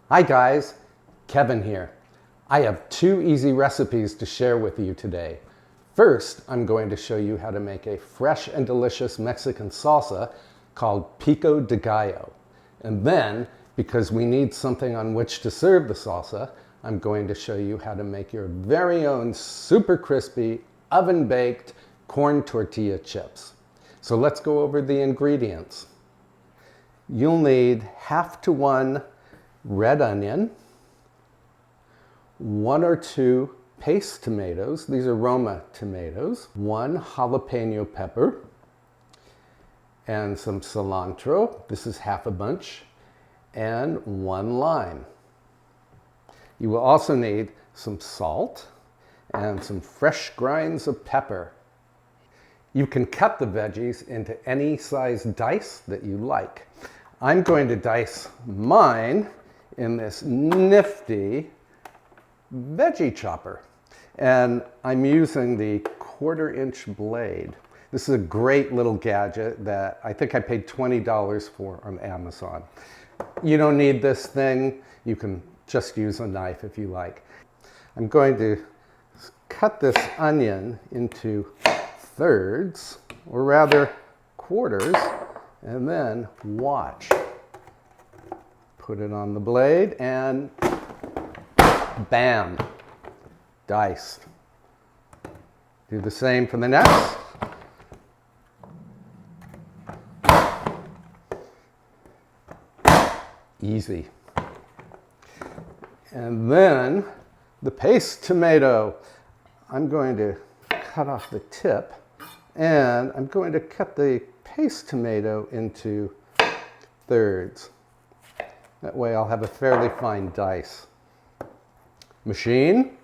Hi guys, Kevin here. I have two easy recipes to share with you today. First, I'm going to show you how to make a fresh and delicious Mexican salsa called Pico de Gallo. And then, because we need something on which to serve the salsa, I'm going to show you how to make your very own super crispy, oven-baked corn tortilla chips. So let's go over the ingredients. You'll need 1/2 to 1 red onion, 1 or 2 paste tomatoes, these are Roma tomatoes, 1 jalapeno pepper, and some cilantro, this is half a bunch, and 1 lime. You will also need some salt and some fresh grinds of pepper. You can cut the veggies into any size dice that you like. I'm going to dice mine in this nifty veggie chopper. And I'm using the 1/4 inch blade. This is a great little gadget that I think I paid $20 for on Amazon. You don't need this thing. You can just use a knife if you like. I'm going to cut this onion into thirds, or rather quarters, and then watch. Put it on the blade and bam, diced. Do the same for the next. Easy. And then the paste tomato. I'm going to cut off the tip and I'm going to cut the paste tomato into thirds. That way I'll have a fairly fine dice. Machine.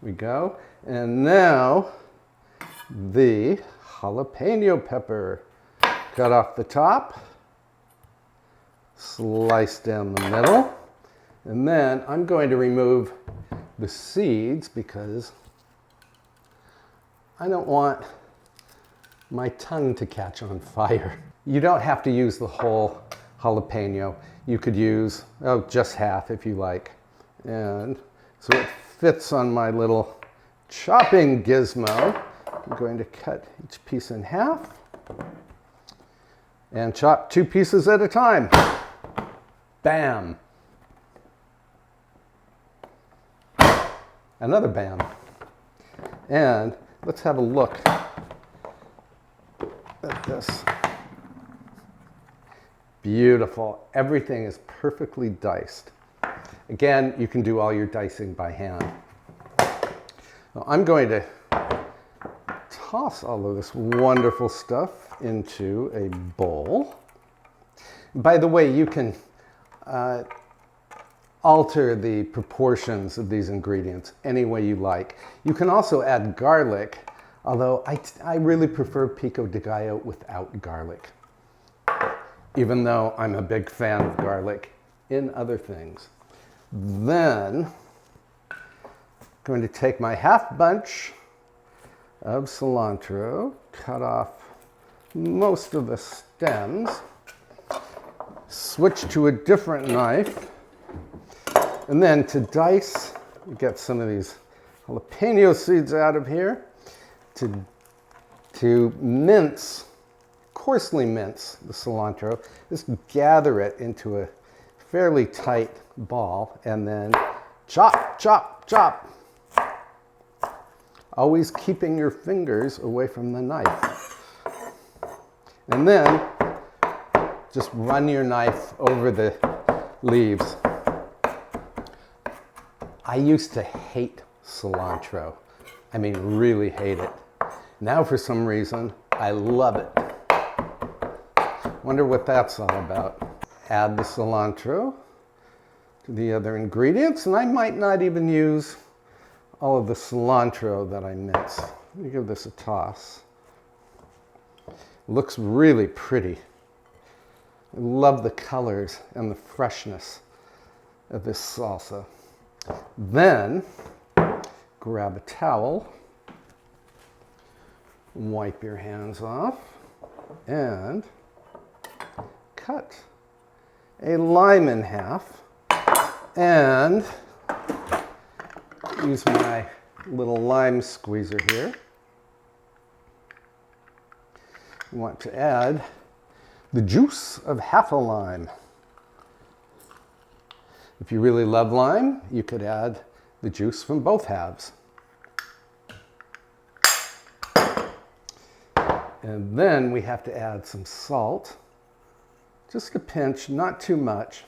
We go. And now the jalapeno pepper. Cut off the top, slice down the middle, and then I'm going to remove the seeds because I don't want my tongue to catch on fire. You don't have to use the whole jalapeno. You could use, just half if you like. And so it fits on my little chopping gizmo. I'm going to cut each piece in half and chop 2 pieces at a time. Bam. Another bam. And let's have a look at this. Beautiful. Everything is perfectly diced. Again, you can do all your dicing by hand. Now, I'm going to toss all of this wonderful stuff into a bowl. By the way, you can alter the proportions of these ingredients any way you like. You can also add garlic, although I really prefer Pico de Gallo without garlic, even though I'm a big fan of garlic in other things. Then I'm going to take my half bunch of cilantro, cut off most of the stems, switch to a different knife, and then to dice, get some of these jalapeno seeds out of here, to mince, coarsely mince the cilantro, just gather it into a fairly tight ball, and then chop, chop, chop. Always keeping your fingers away from the knife. And then just run your knife over the leaves. I used to hate cilantro. I mean, really hate it. Now for some reason, I love it. Wonder what that's all about. Add the cilantro to the other ingredients, and I might not even use all of the cilantro that I minced. Let me give this a toss. Looks really pretty. I love the colors and the freshness of this salsa. Then grab a towel, Wipe your hands off and cut a lime in half and use my little lime squeezer here. You want to add the juice of half a lime. If you really love lime, you could add the juice from both halves. And then we have to add some salt, just a pinch, not too much.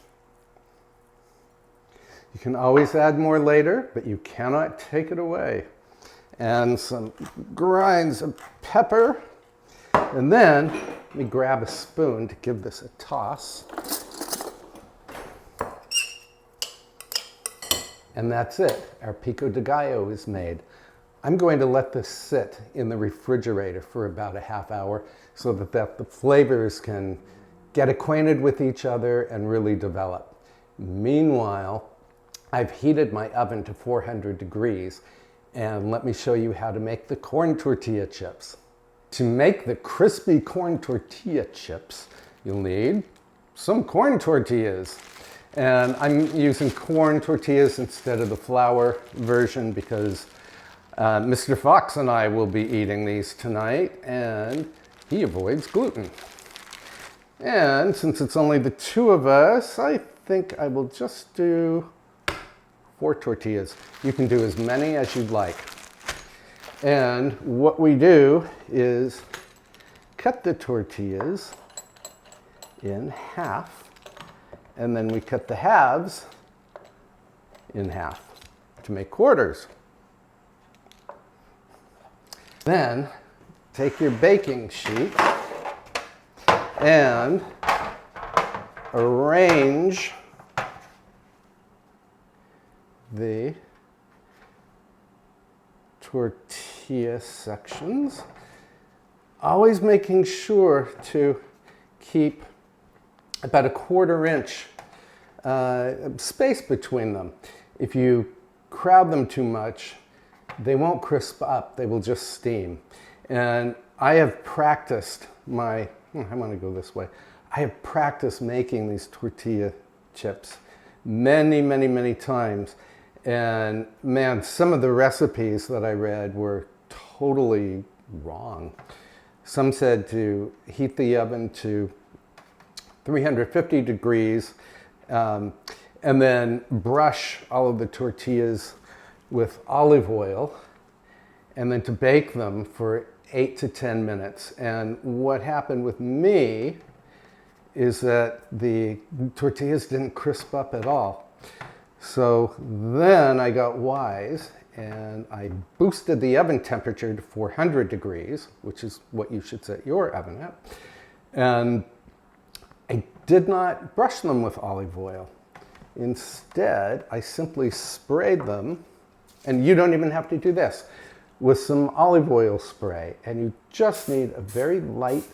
You can always add more later, but you cannot take it away. And some grinds of pepper. And then let me grab a spoon to give this a toss. And that's it. Our Pico de Gallo is made. I'm going to let this sit in the refrigerator for about a half hour so that the flavors can get acquainted with each other and really develop. Meanwhile, I've heated my oven to 400 degrees, and let me show you how to make the corn tortilla chips. To make the crispy corn tortilla chips, you'll need some corn tortillas. And I'm using corn tortillas instead of the flour version because Mr. Fox and I will be eating these tonight, and he avoids gluten. And since it's only the two of us, I think I will just do 4 tortillas. You can do as many as you'd like. And what we do is cut the tortillas in half, and then we cut the halves in half to make quarters. Then take your baking sheet and arrange the tortilla sections, always making sure to keep about a 1/4 inch space between them. If you crowd them too much, they won't crisp up, they will just steam. And I have practiced I want to go this way. I have practiced making these tortilla chips many, many, many times. And man, some of the recipes that I read were totally wrong. Some said to heat the oven to 350 degrees and then brush all of the tortillas with olive oil and then to bake them for 8 to 10 minutes. And what happened with me is that the tortillas didn't crisp up at all. So then I got wise and I boosted the oven temperature to 400 degrees, which is what you should set your oven at. And I did not brush them with olive oil. Instead, I simply sprayed them, and you don't even have to do this, with some olive oil spray. And you just need a very light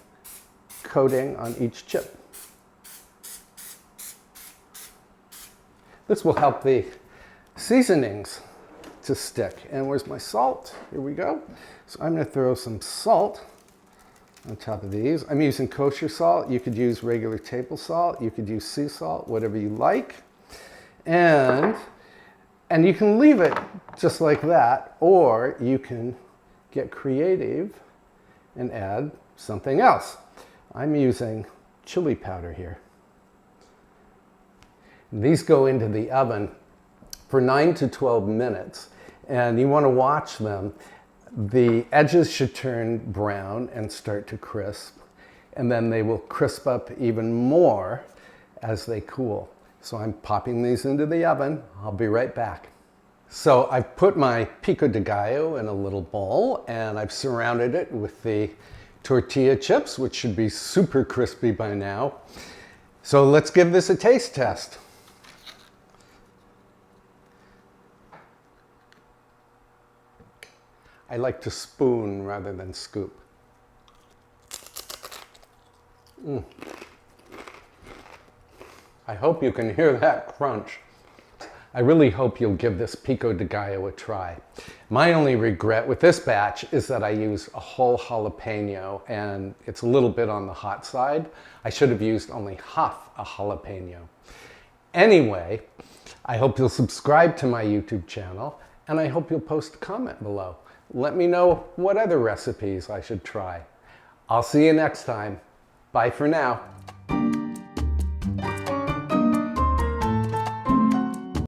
coating on each chip. This will help the seasonings to stick. And where's my salt? Here we go. So I'm going to throw some salt on top of these. I'm using kosher salt. You could use regular table salt. You could use sea salt, whatever you like. And you can leave it just like that, or you can get creative and add something else. I'm using chili powder here. These go into the oven for 9 to 12 minutes, and you want to watch them. The edges should turn brown and start to crisp, and then they will crisp up even more as they cool. So I'm popping these into the oven. I'll be right back. So I've put my Pico de Gallo in a little bowl, and I've surrounded it with the tortilla chips, which should be super crispy by now. So let's give this a taste test. I like to spoon rather than scoop. I hope you can hear that crunch. I really hope you'll give this Pico de Gallo a try. My only regret with this batch is that I use a whole jalapeno and it's a little bit on the hot side. I should have used only half a jalapeno. Anyway, I hope you'll subscribe to my YouTube channel and I hope you'll post a comment below. Let me know what other recipes I should try. I'll see you next time. Bye for now.